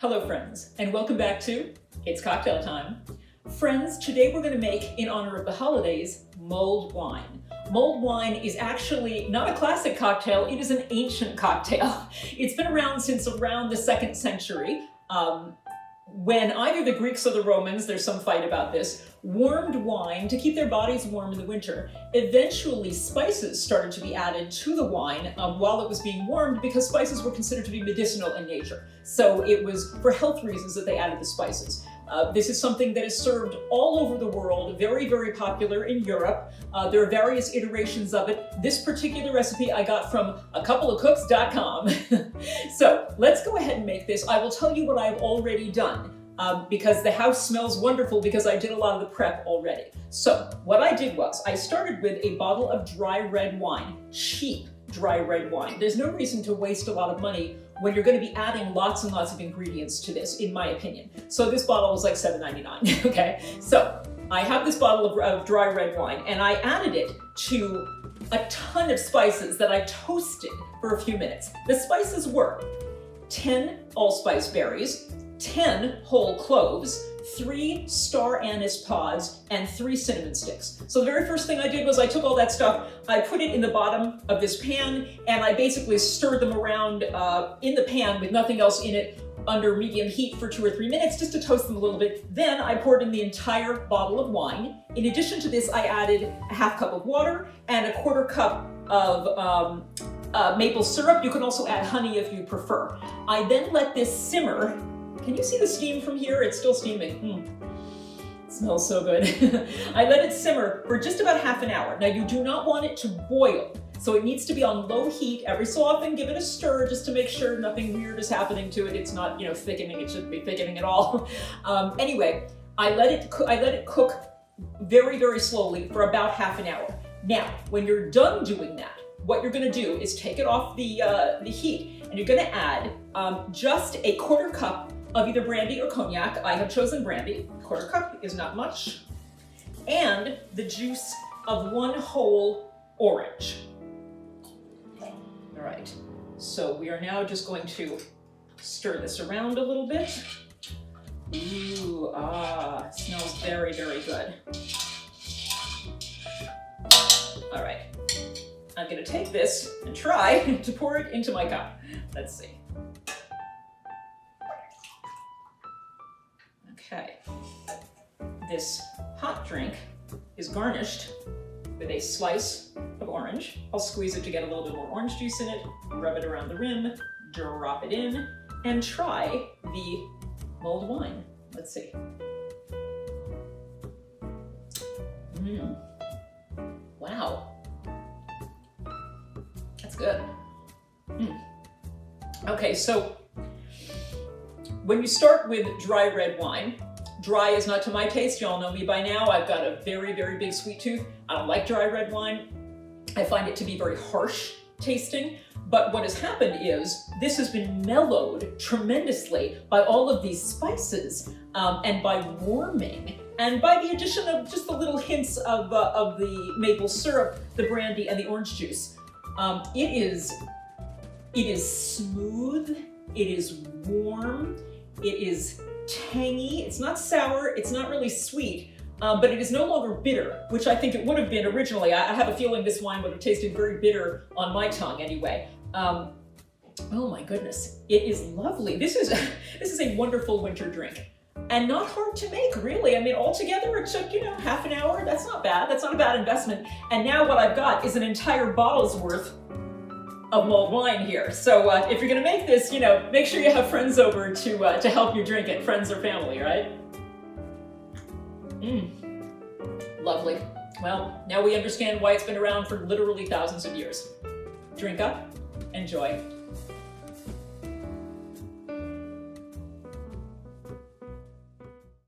Hello friends, and welcome back to It's Cocktail Time. Friends, today we're going to make, in honor of the holidays, mulled wine. Mulled wine is actually not a classic cocktail, it is an ancient cocktail. It's been around since around the 2nd century, when either the Greeks or the Romans, there's some fight about this, warmed wine to keep their bodies warm in the winter. Eventually, spices started to be added to the wine while it was being warmed because spices were considered to be medicinal in nature. So it was for health reasons that they added the spices. This is something that is served all over the world, very, very popular in Europe. There are various iterations of it. This particular recipe I got from acoupleofcooks.com. So let's go ahead and make this. I will tell you what I've already done because the house smells wonderful because I did a lot of the prep already. So what I did was I started with a bottle of dry red wine, cheap dry red wine. There's no reason to waste a lot of money when you're going to be adding lots and lots of ingredients to this, in my opinion. So this bottle was like $7.99, okay? So I have this bottle of dry red wine and I added it to a ton of spices that I toasted for a few minutes. The spices were 10 allspice berries, 10 whole cloves, 3 star anise pods, and 3 cinnamon sticks. So the very first thing I did was I took all that stuff, I put it in the bottom of this pan, and I basically stirred them around in the pan with nothing else in it under medium heat for 2 or 3 minutes just to toast them a little bit. Then I poured in the entire bottle of wine. In addition to this, I added a ½ cup of water and a ¼ cup of maple syrup. You can also add honey if you prefer. I then let this simmer. Can you see the steam from here? It's still steaming. It smells so good. I let it simmer for just about ½ an hour. Now you do not want it to boil, so it needs to be on low heat. Every so often give it a stir just to make sure nothing weird is happening to it. It's not, thickening. It shouldn't be thickening at all. Anyway, I let it cook very, very slowly for about ½ an hour. Now, when you're done doing that, what you're going to do is take it off the heat, and you're going to add just a ¼ cup of either brandy or cognac. I have chosen brandy. ¼ cup is not much. And the juice of 1 whole orange. All right, so we are now just going to stir this around a little bit. Ooh, it smells very, very good. All right, I'm gonna take this and try to pour it into my cup. Let's see. Okay, this hot drink is garnished with a slice of orange. I'll squeeze it to get a little bit more orange juice in it, rub it around the rim, drop it in, and try the mulled wine. Let's see. Wow. That's good. Okay, so when you start with dry red wine, dry is not to my taste. Y'all know me by now. I've got a very, very big sweet tooth. I don't like dry red wine. I find it to be very harsh tasting. But what has happened is this has been mellowed tremendously by all of these spices and by warming and by the addition of just the little hints of the maple syrup, the brandy, and the orange juice. It is smooth. It is warm. It is tangy. It's not sour. It's not really sweet, but it is no longer bitter, which I think it would have been originally. I have a feeling this wine would have tasted very bitter on my tongue anyway. Oh my goodness, it is lovely. This is a wonderful winter drink, and not hard to make, really. I mean, altogether it took ½ an hour. That's not bad. That's not a bad investment. And now what I've got is an entire bottle's worth of mulled wine here. So if you're gonna make this, make sure you have friends over to help you drink it, friends or family, right? Lovely. Well, now we understand why it's been around for literally thousands of years. Drink up, enjoy.